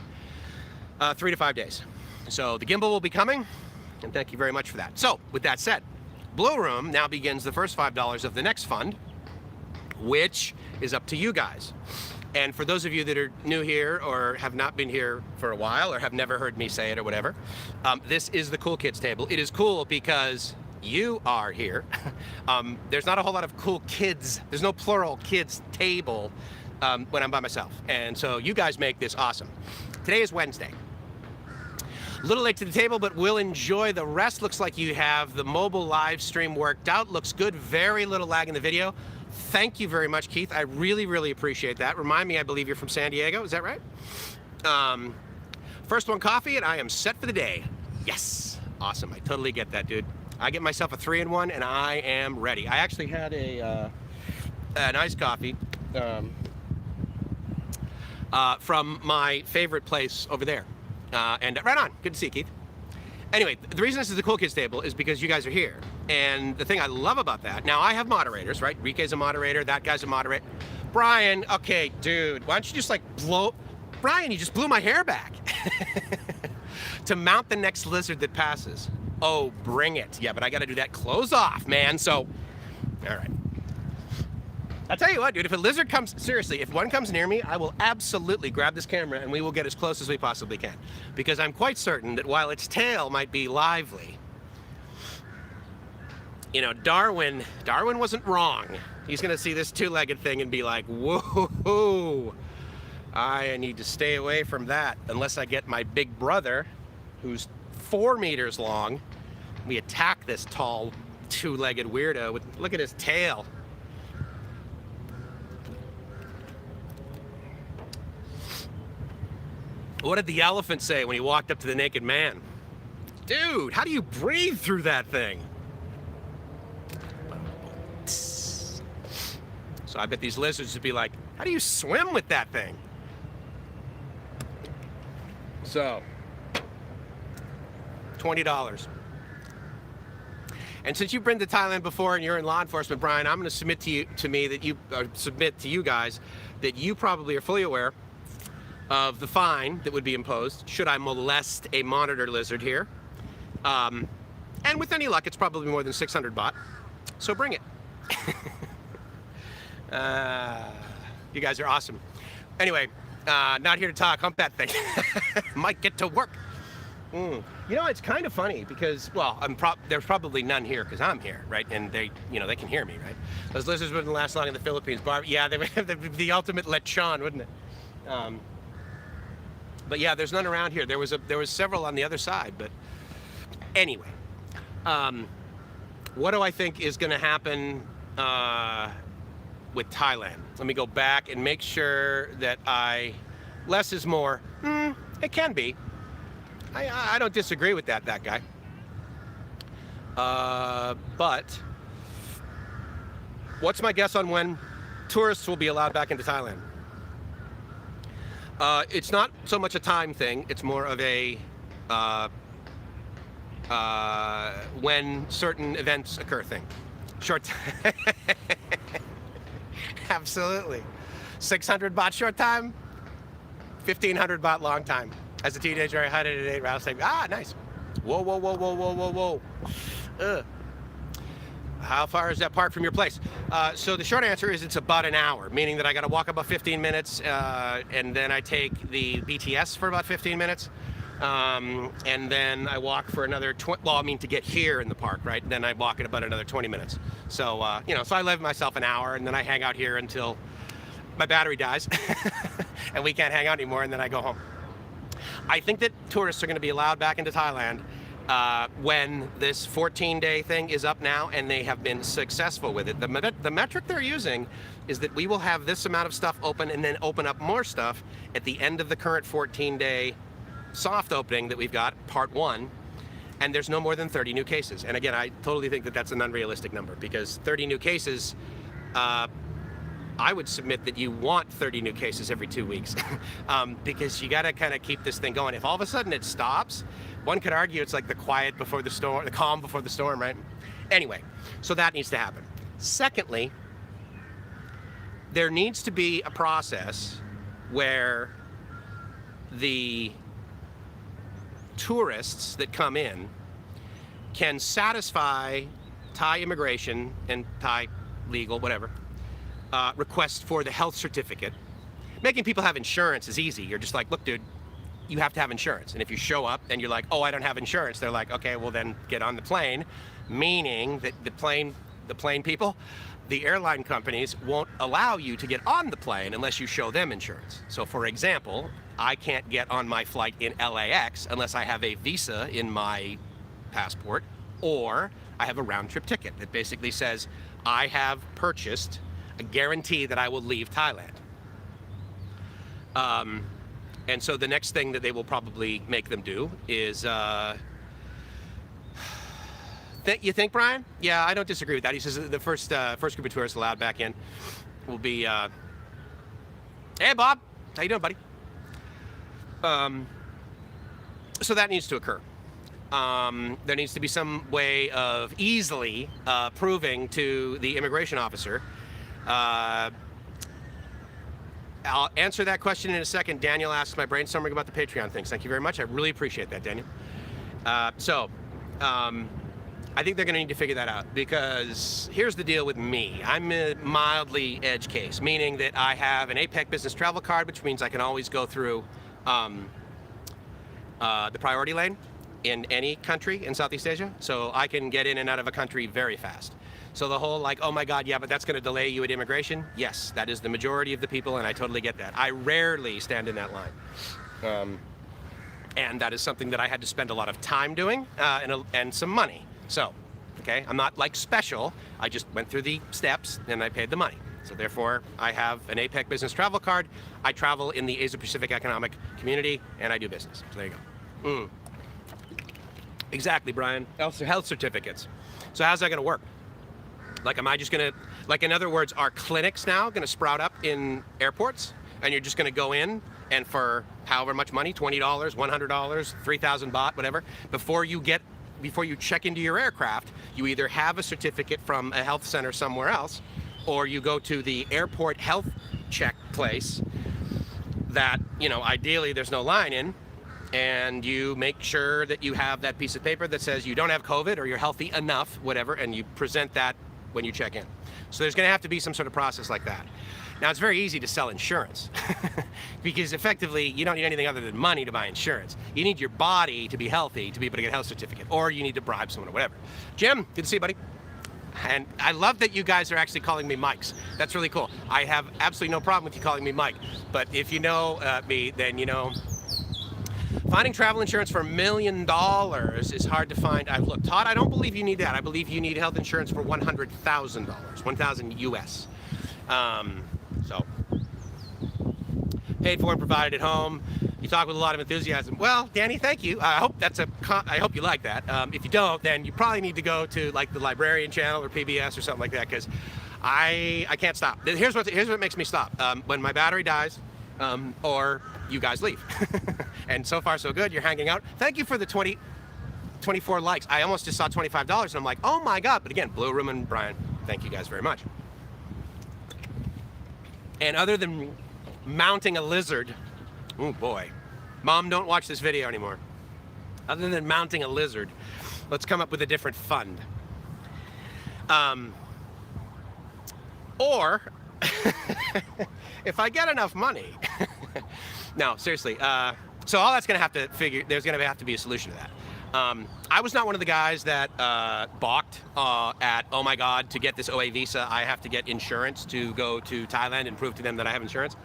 3 to 5 days. So the gimbal will be coming, and thank you very much for that. So with that said, Blue Room now begins the first $5 of the next fund, which is up to you guys. And for those of you that are new here or have not been here for a while or have never heard me say it or whatever, this is the Cool Kids table. It is cool because you are here. There's not a whole lot of cool kids. There's no plural kids table when I'm by myself. And so you guys make this awesome. Today is Wednesday. A little late to the table, but we'll enjoy the rest. Looks like you have the mobile live stream worked out. Looks good. Very little lag in the video. Thank you very much, Keith. I really, really appreciate that. Remind me, I believe you're from San Diego. Is that right? First one coffee, and I am set for the day. Yes. Awesome. I totally get that, dude. I get myself a 3-in-1, and I am ready. I actually had an iced coffee from my favorite place over there. And right on. Good to see you, Keith. Anyway, the reason this is the Cool Kids table is because you guys are here. And the thing I love about that, now I have moderators, right? Rike's a moderator, that guy's a moderator. Brian, okay, dude, why don't you just like Brian, you just blew my hair back. To mount the next lizard that passes. Oh, bring it. Yeah, but I gotta do that clothes off, man. So, all right. I'll tell you what, dude, if a lizard comes, seriously, if one comes near me, I will absolutely grab this camera and we will get as close as we possibly can. Because I'm quite certain that while its tail might be lively, you know, Darwin wasn't wrong. He's gonna see this two-legged thing and be like, whoa, I need to stay away from that unless I get my big brother, who's 4 meters long. We attack this tall, two-legged weirdo with, look at his tail. What did the elephant say when he walked up to the naked man? Dude, how do you breathe through that thing? So I bet these lizards would be like, how do you swim with that thing? So, $20. And since you've been to Thailand before and you're in law enforcement, Brian, I'm going to submit to you guys that you probably are fully aware of the fine that would be imposed should I molest a monitor lizard here. And And with any luck, it's probably more than 600 baht. So bring it. You guys are awesome. Anyway, not here to talk. Hump that thing. Might get to work. You know, it's kind of funny because, well, there's probably none here because I'm here, right? And they, you know, they can hear me, right? Those lizards wouldn't last long in the Philippines. Yeah, they would have the ultimate lechon, wouldn't it? But yeah, there's none around here. There was several on the other side, but anyway, what do I think is going to happen with Thailand? Let me go back and make sure that less is more. It can be. I don't disagree with that guy. But what's my guess on when tourists will be allowed back into Thailand? It's not so much a time thing. It's more of a when certain events occur thing. Short. Absolutely. 600 baht short time, 1,500 baht long time. As a teenager, I had it at 8 rounds. Like, nice. Whoa, whoa, whoa, whoa, whoa, whoa, whoa. How far is that park from your place? So the short answer is it's about an hour, meaning that I got to walk about 15 minutes, and then I take the BTS for about 15 minutes, and then I walk for another 20. Well, I mean to get here in the park, right? And then I walk in about another 20 minutes. So you know, so I leave myself an hour, and then I hang out here until my battery dies, and we can't hang out anymore, and then I go home. I think that tourists are going to be allowed back into Thailand when this 14-day thing is up now and they have been successful with it. The metric they're using is that we will have this amount of stuff open and then open up more stuff at the end of the current 14-day soft opening that we've got, part 1, and there's no more than 30 new cases. And again, I totally think that that's an unrealistic number because 30 new cases, I would submit that you want 30 new cases every 2 weeks because you got to kind of keep this thing going. If all of a sudden it stops, one could argue it's like the quiet before the storm, the calm before the storm, right? Anyway, so that needs to happen. Secondly, there needs to be a process where the tourists that come in can satisfy Thai immigration and Thai legal, whatever, request for the health certificate. Making people have insurance is easy. You're just like, look, dude, you have to have insurance. And if you show up and you're like, oh, I don't have insurance, they're like, okay, well then get on the plane. Meaning that the plane people, the airline companies won't allow you to get on the plane unless you show them insurance. So for example, I can't get on my flight in LAX unless I have a visa in my passport or I have a round trip ticket that basically says I have purchased a guarantee that I will leave Thailand. And so the next thing that they will probably make them do is, you think, Brian? Yeah, I don't disagree with that. He says the first group of tourists allowed back in will be, hey, Bob, how you doing, buddy? So that needs to occur. There needs to be some way of easily proving to the immigration officer. I'll answer that question in a second. Daniel asks my brainstorming about the Patreon things. Thank you very much. I really appreciate that, Daniel. I think they're going to need to figure that out because here's the deal with me. I'm a mildly edge case, meaning that I have an APEC business travel card, which means I can always go through the priority lane in any country in Southeast Asia. So I can get in and out of a country very fast. So the whole like, oh my God, yeah, but that's going to delay you at immigration. Yes, that is the majority of the people, and I totally get that. I rarely stand in that line. And that is something that I had to spend a lot of time doing and some money. So, okay, I'm not like special. I just went through the steps and I paid the money. So therefore, I have an APEC business travel card. I travel in the Asia-Pacific Economic Community, and I do business. So there you go. Exactly, Brian. Health certificates. So how's that going to work? Like, am I just going to, like, in other words, are clinics now going to sprout up in airports? And you're just going to go in and for however much money, $20, $100, 3,000 baht, whatever, before you check into your aircraft, you either have a certificate from a health center somewhere else, or you go to the airport health check place that, you know, ideally there's no line in, and you make sure that you have that piece of paper that says you don't have COVID or you're healthy enough, whatever, and you present that when you check in. So there's going to have to be some sort of process like that. Now, it's very easy to sell insurance because effectively you don't need anything other than money to buy insurance. You need your body to be healthy to be able to get a health certificate, or you need to bribe someone or whatever. Jim, good to see you, buddy. And I love that you guys are actually calling me Mikes. That's really cool. I have absolutely no problem with you calling me Mike. But if you know me, then you know finding travel insurance for $1 million is hard to find. Look, Todd, I don't believe you need that. I believe you need health insurance for $100,000, $1,000 US. So, paid for and provided at home. You talk with a lot of enthusiasm. Well, Danny, thank you. I hope you like that. If you don't, then you probably need to go to like the Librarian channel or PBS or something like that, because I can't stop. Here's what makes me stop. When my battery dies, or you guys leave. And so far so good. You're hanging out. Thank you for the 24 likes. I almost just saw $25 and I'm like, oh my God. But again, Blue Room and Brian, thank you guys very much. And other than mounting a lizard, oh boy, Mom, don't watch this video anymore. Other than mounting a lizard, let's come up with a different fund. Or, if I get enough money, no, seriously. So all that's gonna have to figure, there's gonna have to be a solution to that. I was not one of the guys that balked at, oh my God, to get this OA visa, I have to get insurance to go to Thailand and prove to them that I have insurance.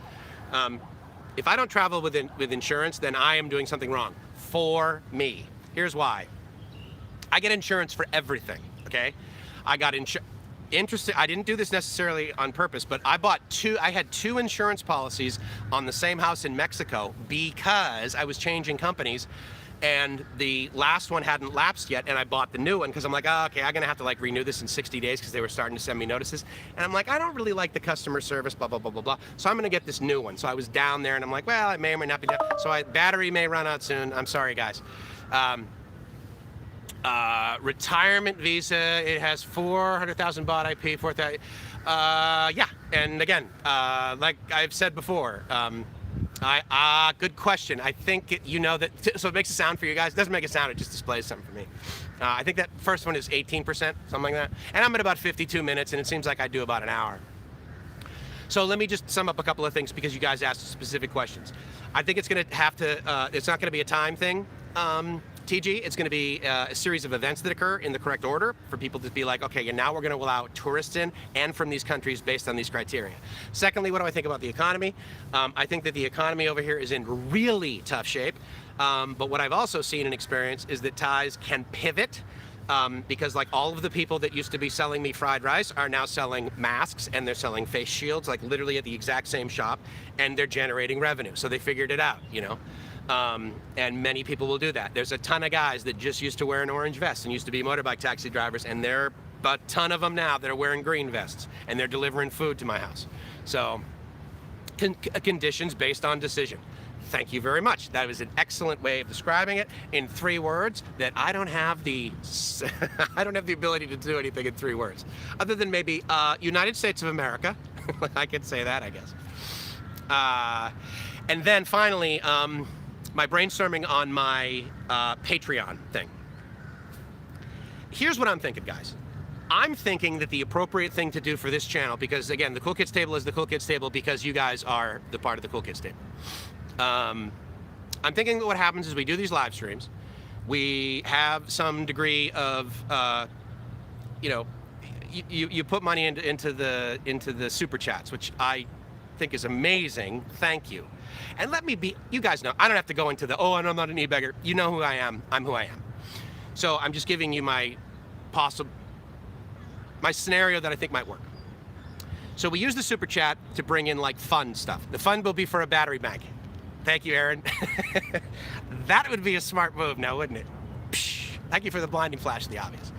If I don't travel with insurance, then I am doing something wrong for me. Here's why. I get insurance for everything, okay? I got interested. I didn't do this necessarily on purpose, but I had two insurance policies on the same house in Mexico because I was changing companies. And the last one hadn't lapsed yet, and I bought the new one because I'm like, oh, okay, I'm gonna have to like renew this in 60 days because they were starting to send me notices. And I'm like, I don't really like the customer service, blah, blah, blah, blah, blah. So I'm gonna get this new one. So I was down there and I'm like, well, it may or may not be down. So battery may run out soon. I'm sorry, guys. Retirement visa, it has 400,000 baht IP, 4,000. Yeah, and again, like I've said before, good question. I think you know that, so it makes a sound for you guys. It doesn't make a sound, it just displays something for me. I think that first one is 18%, something like that. And I'm at about 52 minutes, and it seems like I do about an hour. So let me just sum up a couple of things because you guys asked specific questions. I think it's gonna have to, it's not gonna be a time thing, TG. It's gonna be a series of events that occur in the correct order for people to be like, okay, now we're gonna allow tourists in and from these countries based on these criteria. Secondly, what do I think about the economy? I think that the economy over here is in really tough shape. But what I've also seen and experienced is that Thais can pivot because like all of the people that used to be selling me fried rice are now selling masks and they're selling face shields, like literally at the exact same shop, and they're generating revenue. So they figured it out, you know? And many people will do that. There's a ton of guys that just used to wear an orange vest and used to be motorbike taxi drivers, and there are a ton of them now that are wearing green vests, and they're delivering food to my house. So, conditions based on decision. Thank you very much. That was an excellent way of describing it in 3 words that I don't have the I don't have the ability to do anything in 3 words. Other than maybe United States of America. I could say that, I guess. And then finally, my brainstorming on my Patreon thing. Here's what I'm thinking, guys. I'm thinking that the appropriate thing to do for this channel, because again, the Cool Kids Table is the Cool Kids Table because you guys are the part of the Cool Kids Table. I'm thinking that what happens is we do these live streams. We have some degree of, you know, you put money into the super chats, which I think is amazing. Thank you. And let me be, you guys know, I don't have to go into the, oh, I'm not an e-beggar. You know who I am. I'm who I am. So I'm just giving you my scenario that I think might work. So we use the super chat to bring in like fun stuff. The fun will be for a battery bank. Thank you, Aaron. That would be a smart move now, wouldn't it? Psh, thank you for the blinding flash of the obvious.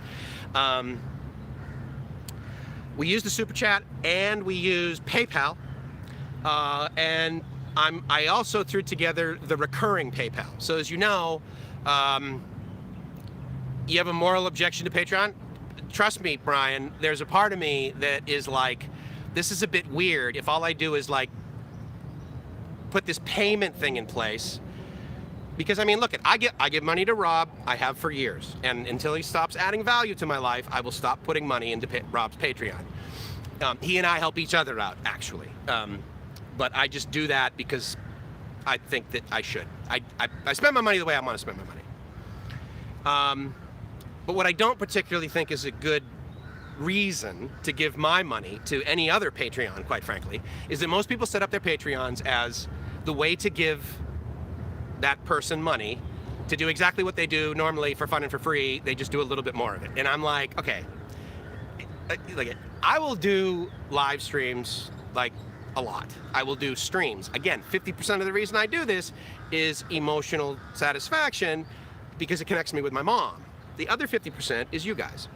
We use the super chat and we use PayPal. And I also threw together the recurring PayPal. So as you know, you have a moral objection to Patreon? Trust me, Brian, there's a part of me that is like, this is a bit weird if all I do is like put this payment thing in place Because I mean, look, I give money to Rob. I have for years, and until he stops adding value to my life, I will stop putting money into Rob's Patreon. He and I help each other out, actually. But I just do that because I think that I should. I spend my money the way I want to spend my money. But what I don't particularly think is a good reason to give my money to any other Patreon, quite frankly, is that most people set up their Patreons as the way to give that person money to do exactly what they do normally for fun and for free. They just do a little bit more of it. And I'm like, okay, like I will do live streams like a lot. I will do streams. Again, 50% of the reason I do this is emotional satisfaction because it connects me with my mom. The other 50% is you guys.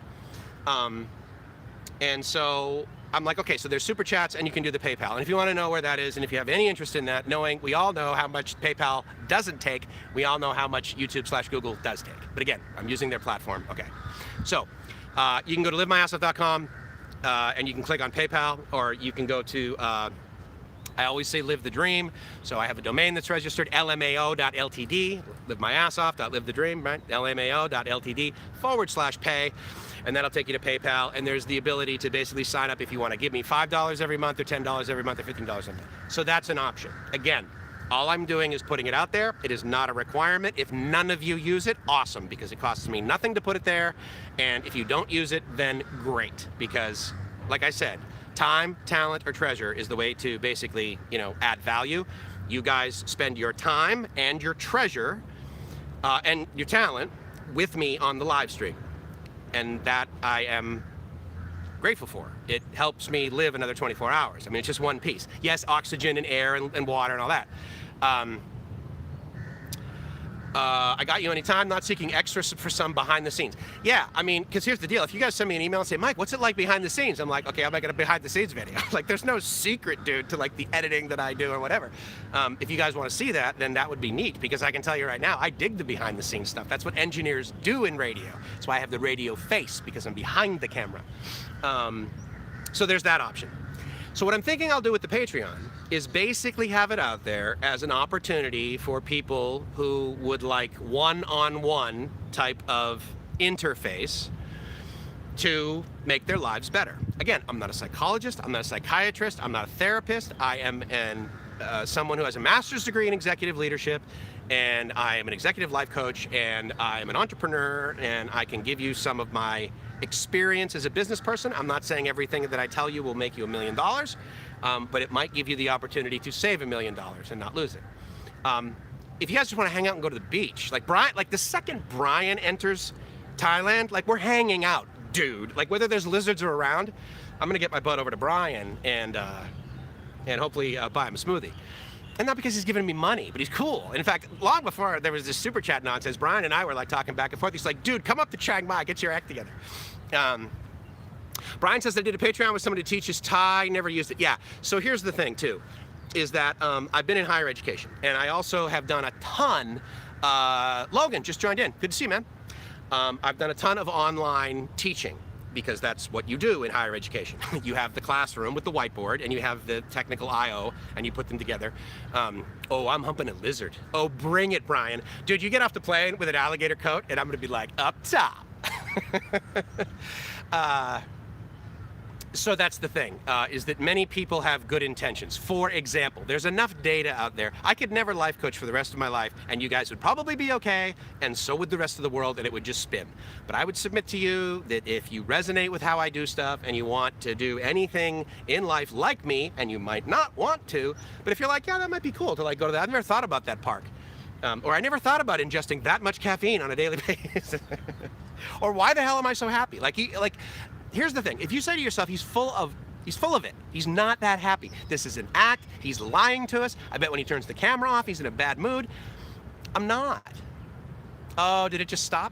And so I'm like, okay, so there's super chats and you can do the PayPal. And if you want to know where that is, and if you have any interest in that, knowing we all know how much PayPal doesn't take, we all know how much YouTube/Google does take. But again, I'm using their platform. Okay. So you can go to liveMyAssOff.com and you can click on PayPal, or you can go to, I always say live the dream. So I have a domain that's registered, lmao.ltd, livemyassoff.livethedream, right? lmao.ltd/pay. And that'll take you to PayPal, and there's the ability to basically sign up if you want to give me $5 every month, or $10 every month, or $15 a month. So that's an option. Again, all I'm doing is putting it out there. It is not a requirement. If none of you use it, awesome, because it costs me nothing to put it there. And if you don't use it, then great, because like I said, time, talent, or treasure is the way to basically, add value. You guys spend your time and your treasure and your talent with me on the live stream. And that I am grateful for. It helps me live another 24 hours. I mean, it's just one piece. Yes, oxygen and air and water and all that. I got you anytime, not seeking extras for some behind the scenes. Yeah, I mean, because here's the deal. If you guys send me an email and say, Mike, what's it like behind the scenes? I'm like, okay, I'll make it a behind the scenes video. Like, there's no secret, dude, to like the editing that I do or whatever. If you guys want to see that, then that would be neat, because I can tell you right now, I dig the behind the scenes stuff. That's what engineers do in radio. That's why I have the radio face, because I'm behind the camera. So there's that option. So what I'm thinking I'll do with the Patreon is basically have it out there as an opportunity for people who would like one-on-one type of interface to make their lives better. Again, I'm not a psychologist, I'm not a psychiatrist, I'm not a therapist. I am someone who has a master's degree in executive leadership, and I am an executive life coach, and I am an entrepreneur, and I can give you some of my experience as a business person. I'm not saying everything that I tell you will make you $1 million, but it might give you the opportunity to save $1 million and not lose it. If you guys just want to hang out and go to the beach, like Brian, like the second Brian enters Thailand, like we're hanging out, dude. Like whether there's lizards or around, I'm gonna get my butt over to Brian and hopefully buy him a smoothie. And not because he's giving me money, but he's cool. In fact, long before there was this super chat nonsense, Brian and I were like talking back and forth. He's like, dude, come up to Chiang Mai, get your act together. Brian says they did a Patreon with somebody who teaches Thai, never used it. Yeah, so here's the thing too, is that I've been in higher education, and I also have done a ton, Logan just joined in, good to see you, man. I've done a ton of online teaching, because that's what you do in higher education. You have the classroom with the whiteboard, and you have the technical I/O, and you put them together. Oh, I'm humping a lizard. Oh, bring it, Brian. Dude, you get off the plane with an alligator coat, and I'm gonna be like, up top. So that's the thing, is that many people have good intentions. For example, there's enough data out there. I could never life coach for the rest of my life, and you guys would probably be okay, and so would the rest of the world, and it would just spin. But I would submit to you that if you resonate with how I do stuff, and you want to do anything in life like me, and you might not want to, but if you're like, yeah, that might be cool to like go to that. I've never thought about that park. Or I never thought about ingesting that much caffeine on a daily basis. Or why the hell am I so happy? Here's the thing. If you say to yourself, he's full of it. He's not that happy. This is an act. He's lying to us. I bet when he turns the camera off, he's in a bad mood. I'm not. Oh, did it just stop?